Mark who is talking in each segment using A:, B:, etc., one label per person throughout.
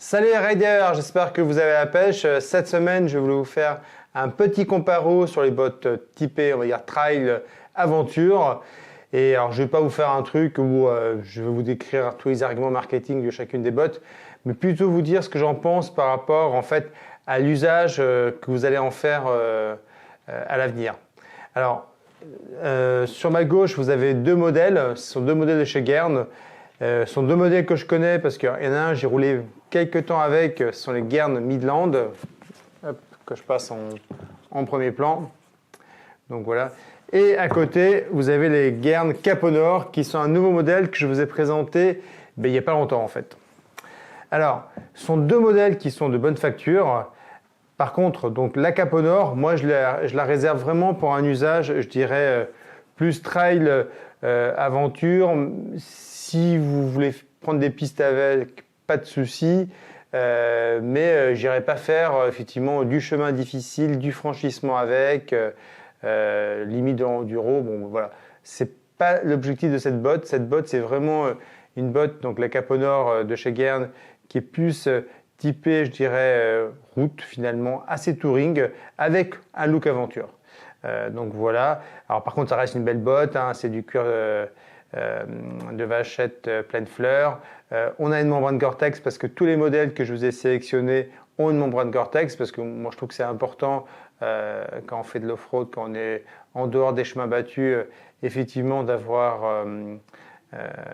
A: Salut les riders, j'espère que vous avez la pêche. Cette semaine, je voulais vous faire un petit comparo sur les bottes typées, on va dire trail, aventure. Et alors, je vais pas vous faire un truc où je vais vous décrire tous les arguments marketing de chacune des bottes, mais plutôt vous dire ce que j'en pense par rapport en fait à l'usage que vous allez en faire à l'avenir. Alors, sur ma gauche, vous avez deux modèles. Ce sont deux modèles de chez Guern. Ce sont deux modèles que je connais parce qu'il y en a un, j'ai roulé quelques temps avec, ce sont les Guern Midland, hop, que je passe en premier plan. Donc voilà. Et à côté, vous avez les Guern Caponor qui sont un nouveau modèle que je vous ai présenté il n'y a pas longtemps en fait. Alors, ce sont deux modèles qui sont de bonne facture. Par contre, donc la Caponor, moi je la réserve vraiment pour un usage, je dirais, plus trail, aventure. Si vous voulez prendre des pistes avec, pas de souci, mais j'irai pas faire effectivement du chemin difficile, du franchissement avec, limite de enduro. Bon, voilà, c'est pas l'objectif de cette botte. Cette botte, c'est vraiment une botte, donc la Caponor de chez Guern, qui est plus typée, je dirais, route finalement, assez touring, avec un look aventure. Donc voilà. Alors par contre, ça reste une belle botte, hein, c'est du cuir de vachette pleine fleur. On a une membrane Gore-Tex parce que tous les modèles que je vous ai sélectionnés ont une membrane Gore-Tex parce que moi je trouve que c'est important quand on fait de l'off-road, quand on est en dehors des chemins battus, effectivement d'avoir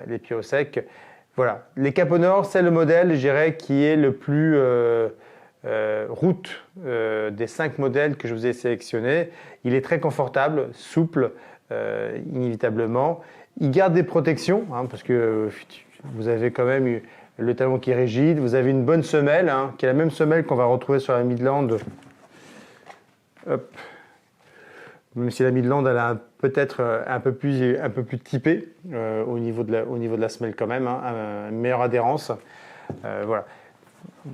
A: les pieds au sec. Voilà, les Caponor, c'est le modèle, je dirais, qui est le plus route des 5 modèles que je vous ai sélectionnés. Il est très confortable, souple, inévitablement. Il garde des protections, hein, parce que vous avez quand même le talon qui est rigide. Vous avez une bonne semelle, hein, qui est la même semelle qu'on va retrouver sur la Midland. Hop. Même si la Midland, elle a peut-être un peu plus typée au niveau de la semelle quand même, hein, une meilleure adhérence. Voilà.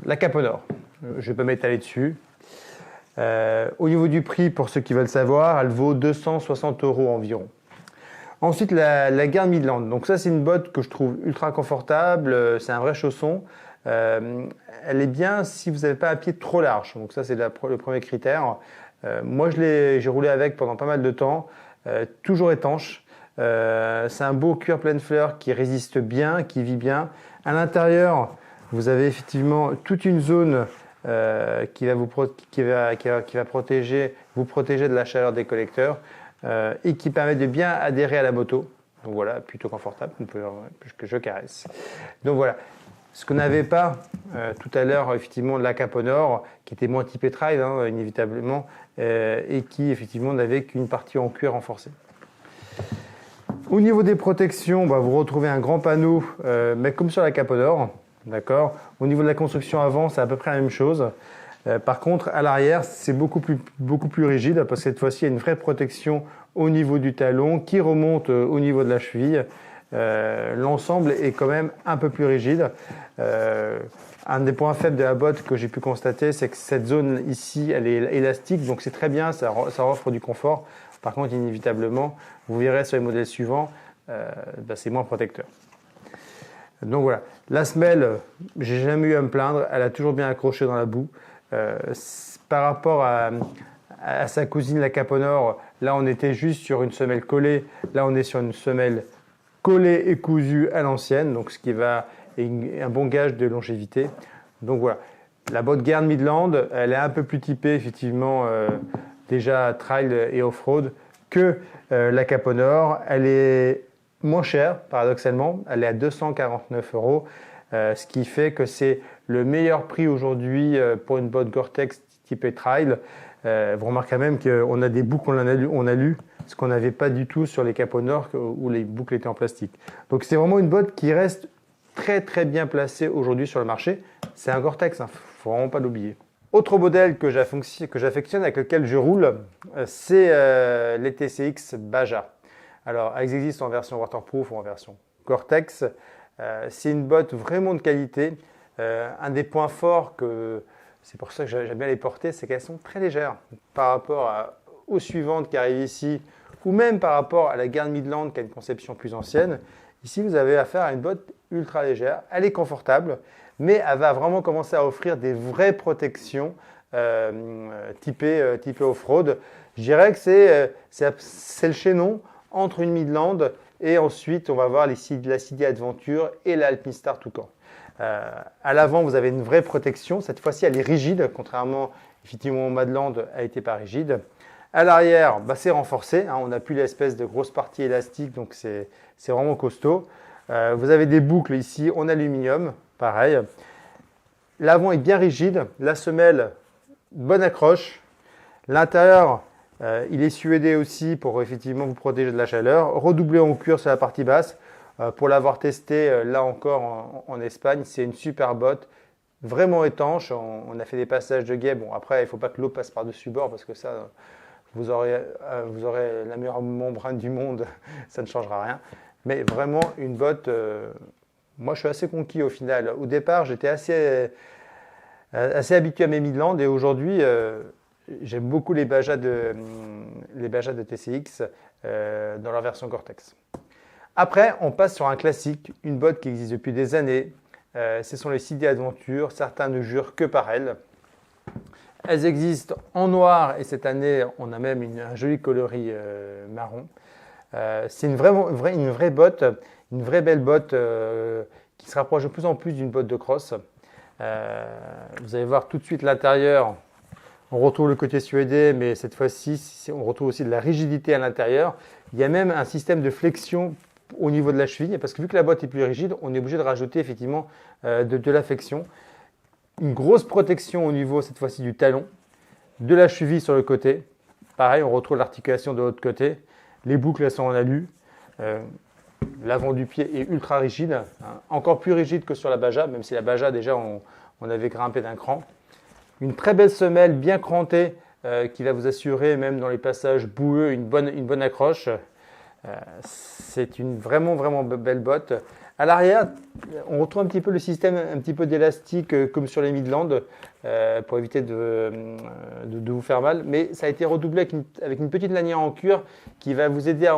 A: La Caponor, je ne vais pas m'étaler dessus. Au niveau du prix, pour ceux qui veulent savoir, elle vaut 260 € environ. Ensuite, la Guern Midland. Donc ça, c'est une botte que je trouve ultra confortable. C'est un vrai chausson. Elle est bien si vous n'avez pas un pied trop large. Donc ça, c'est le premier critère. Moi, j'ai roulé avec pendant pas mal de temps. Toujours étanche. C'est un beau cuir pleine fleur qui résiste bien, qui vit bien. À l'intérieur, vous avez effectivement toute une zone qui va vous protéger de la chaleur des collecteurs. Et qui permet de bien adhérer à la moto. Donc voilà, plutôt confortable, que je caresse. Donc voilà, ce qu'on n'avait pas tout à l'heure, effectivement, la Caponor, qui était moins typée trail, hein, inévitablement, et qui, effectivement, n'avait qu'une partie en cuir renforcée. Au niveau des protections, vous retrouvez un grand panneau, mais comme sur la Caponor, d'accord. Au niveau de la construction avant, c'est à peu près la même chose. Par contre, à l'arrière, c'est beaucoup plus rigide parce que cette fois-ci, il y a une vraie protection au niveau du talon qui remonte au niveau de la cheville. L'ensemble est quand même un peu plus rigide. Un des points faibles de la botte que j'ai pu constater, c'est que cette zone ici, elle est élastique, donc c'est très bien, ça offre du confort. Par contre, inévitablement, vous verrez sur les modèles suivants, c'est moins protecteur. Donc voilà, la semelle, j'ai jamais eu à me plaindre, elle a toujours bien accroché dans la boue. Par rapport à sa cousine la Caponor, là on était juste sur une semelle collée, là on est sur une semelle collée et cousue à l'ancienne, donc ce qui est un bon gage de longévité. Donc voilà, la botte Guern Midland, elle est un peu plus typée effectivement déjà trail et off-road que la Caponor. Elle est moins chère paradoxalement, elle est à 249 €. Ce qui fait que c'est le meilleur prix aujourd'hui pour une botte Gore-Tex type trail. Vous remarquerez même qu'on a des boucles, on a lu, ce qu'on n'avait pas du tout sur les Caponor où les boucles étaient en plastique. Donc c'est vraiment une botte qui reste très très bien placée aujourd'hui sur le marché. C'est un Gore-Tex, hein, faut vraiment pas l'oublier. Autre modèle que j'affectionne, avec lequel je roule, c'est les TCX Baja. Alors, elles existent en version waterproof ou en version Gore-Tex. C'est une botte vraiment de qualité. Un des points forts, c'est pour ça que j'aime bien les porter, c'est qu'elles sont très légères par rapport aux suivantes qui arrivent ici, ou même par rapport à la Guern Midland qui a une conception plus ancienne. Ici, vous avez affaire à une botte ultra légère. Elle est confortable. mais elle va vraiment commencer à offrir des vraies protections typées off-road. Je dirais que c'est le chaînon entre une Midland et ensuite on va voir la CD Adventure et la Alpinistar Toucan. À l'avant, vous avez une vraie protection. Cette fois-ci, elle est rigide, contrairement effectivement au Madland, elle n'était pas rigide. À l'arrière, c'est renforcé. On n'a plus l'espèce de grosse partie élastique, donc c'est vraiment costaud. Vous avez des boucles ici en aluminium, pareil. L'avant est bien rigide. La semelle, bonne accroche. L'intérieur, il est suédé aussi pour effectivement vous protéger de la chaleur. Redoublé en cuir sur la partie basse. Pour l'avoir testé là encore en Espagne, c'est une super botte, vraiment étanche. On a fait des passages de guet. Bon, après, il ne faut pas que l'eau passe par-dessus bord parce que ça, vous aurez la meilleure membrane du monde, ça ne changera rien. Mais vraiment une botte, moi je suis assez conquis au final. Au départ, j'étais assez habitué à mes Midland et aujourd'hui, j'aime beaucoup les Baja de TCX dans leur version Gore-Tex. Après, on passe sur un classique, une botte qui existe depuis des années. Ce sont les CD Adventure. Certains ne jurent que par elles. Elles existent en noir et cette année, on a même un joli coloris marron. C'est une vraie botte, une vraie belle botte qui se rapproche de plus en plus d'une botte de cross. Vous allez voir tout de suite l'intérieur. On retrouve le côté suédé, mais cette fois-ci, on retrouve aussi de la rigidité à l'intérieur. Il y a même un système de flexion au niveau de la cheville, parce que vu que la botte est plus rigide, on est obligé de rajouter effectivement de la flexion. Une grosse protection au niveau, cette fois-ci, du talon, de la cheville sur le côté. Pareil, on retrouve l'articulation de l'autre côté. Les boucles, elles sont en alu. L'avant du pied est ultra rigide, encore plus rigide que sur la Baja, même si la Baja, déjà, on avait grimpé d'un cran. Une très belle semelle, bien crantée, qui va vous assurer, même dans les passages boueux, une bonne accroche. C'est une vraiment belle botte. À l'arrière, on retrouve un petit peu le système un petit peu d'élastique comme sur les Midland pour éviter de vous faire mal. Mais ça a été redoublé avec une petite lanière en cuir qui va vous aider,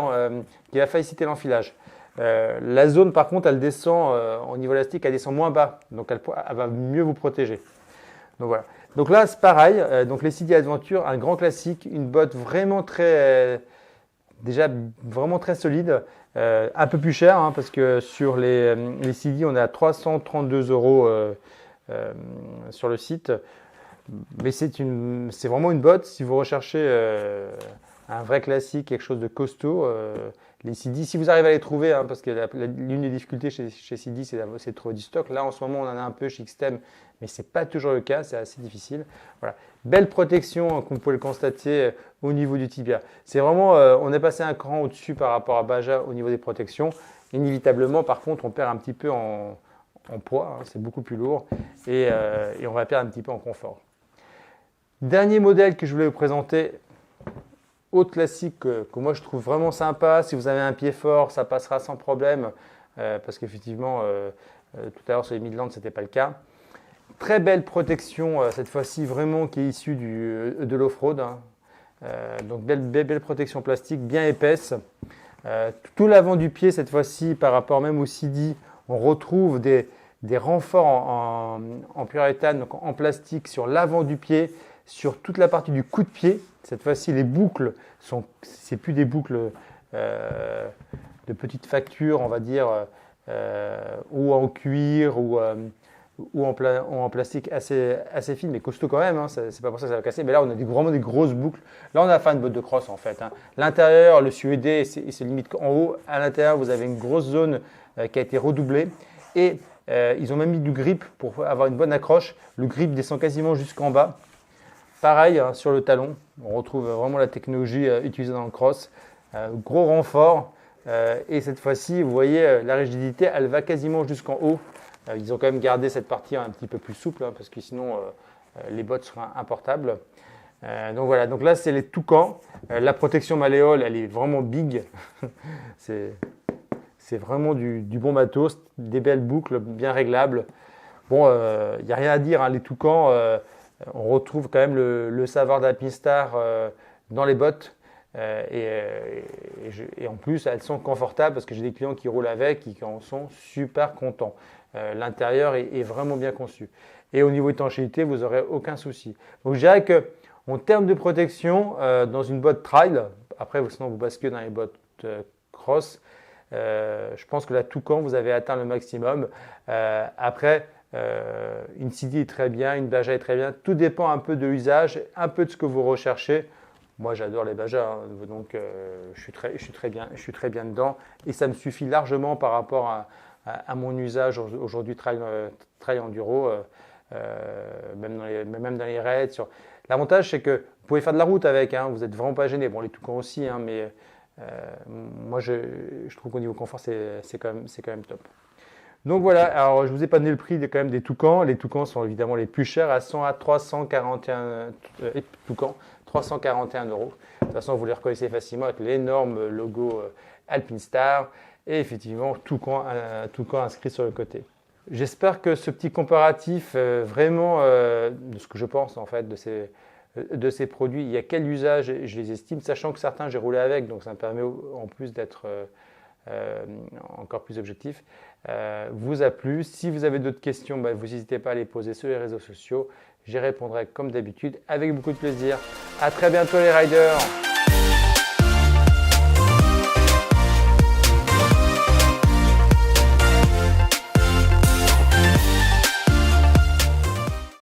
A: qui va faciliter l'enfilage. La zone, par contre, elle descend au niveau élastique, elle descend moins bas. Donc, elle va mieux vous protéger. Donc, voilà. Donc là, c'est pareil. Donc, les CD Adventure, un grand classique, une botte vraiment déjà vraiment très solide, un peu plus cher parce que sur les CD, on est à 332 € sur le site. Mais c'est vraiment une botte. Si vous recherchez un vrai classique, quelque chose de costaud, les CD, si vous arrivez à les trouver, parce que l'une des difficultés chez CD, c'est de trouver du stock. Là, en ce moment, on en a un peu chez Xtem, mais ce n'est pas toujours le cas, c'est assez difficile. Voilà. Belle protection, comme vous pouvez le constater, au niveau du tibia. C'est vraiment, on est passé un cran au-dessus par rapport à Baja au niveau des protections. Inévitablement, par contre, on perd un petit peu en poids, c'est beaucoup plus lourd, et on va perdre un petit peu en confort. Dernier modèle que je voulais vous présenter, autre classique que moi je trouve vraiment sympa. Si vous avez un pied fort, ça passera sans problème, parce qu'effectivement, tout à l'heure sur les Midlands, ce n'était pas le cas. Très belle protection, cette fois-ci vraiment qui est issue de l'off-road. Donc belle protection plastique, bien épaisse. Tout l'avant du pied, cette fois-ci, par rapport même au CD, on retrouve des renforts en polyuréthane, donc en plastique sur l'avant du pied, sur toute la partie du coup de pied. Cette fois-ci, les boucles c'est plus des boucles de petites factures, on va dire, ou en cuir ou en plastique assez fine, mais costaud quand même. C'est pas pour ça que ça va casser. Mais là, on a vraiment des grosses boucles. Là, on a fait une botte de cross en fait. L'intérieur, le suédé, il se limite en haut. À l'intérieur, vous avez une grosse zone qui a été redoublée. Et ils ont même mis du grip pour avoir une bonne accroche. Le grip descend quasiment jusqu'en bas. Pareil sur le talon, on retrouve vraiment la technologie utilisée dans le cross. Gros renfort et cette fois-ci, vous voyez, la rigidité, elle va quasiment jusqu'en haut. Ils ont quand même gardé cette partie un petit peu plus souple parce que sinon les bottes seraient importables. Donc voilà, donc là c'est les Toucan. La protection malléole, elle est vraiment big. c'est vraiment du bon matos, des belles boucles bien réglables. Bon, il n'y a rien à dire, les Toucan. On retrouve quand même le savoir d'Alpinistar dans les bottes et en plus elles sont confortables parce que j'ai des clients qui roulent avec et qui en sont super contents. l'intérieur est vraiment bien conçu. Et au niveau étanchéité, vous n'aurez aucun souci. Donc je dirais qu'en termes de protection, dans une botte trail, après sinon vous basculez dans les bottes cross, je pense que là, Toucan, vous avez atteint le maximum. Après, une CD est très bien, une Baja est très bien. Tout dépend un peu de l'usage, un peu de ce que vous recherchez. Moi, j'adore les Baja, hein, donc je suis très bien dedans. Et ça me suffit largement par rapport à mon usage aujourd'hui trail enduro, même dans les raids. L'avantage, c'est que vous pouvez faire de la route avec, hein, vous n'êtes vraiment pas gêné. Bon, les Toucans aussi, hein, mais moi, je trouve qu'au niveau confort, c'est quand même top. Donc voilà, alors je vous ai pas donné le prix quand même des Toucans. Les Toucans sont évidemment les plus chers, à 341 Toucans, 341 euros. De toute façon, vous les reconnaissez facilement avec l'énorme logo Alpinestar et effectivement Toucan inscrit sur le côté. J'espère que ce petit comparatif vraiment de ce que je pense en fait de ces produits, il y a quel usage je les estime, sachant que certains j'ai roulé avec, donc ça me permet en plus d'être encore plus objectif, vous a plu. Si vous avez d'autres questions, vous n'hésitez pas à les poser sur les réseaux sociaux. J'y répondrai comme d'habitude avec beaucoup de plaisir. À très bientôt les riders.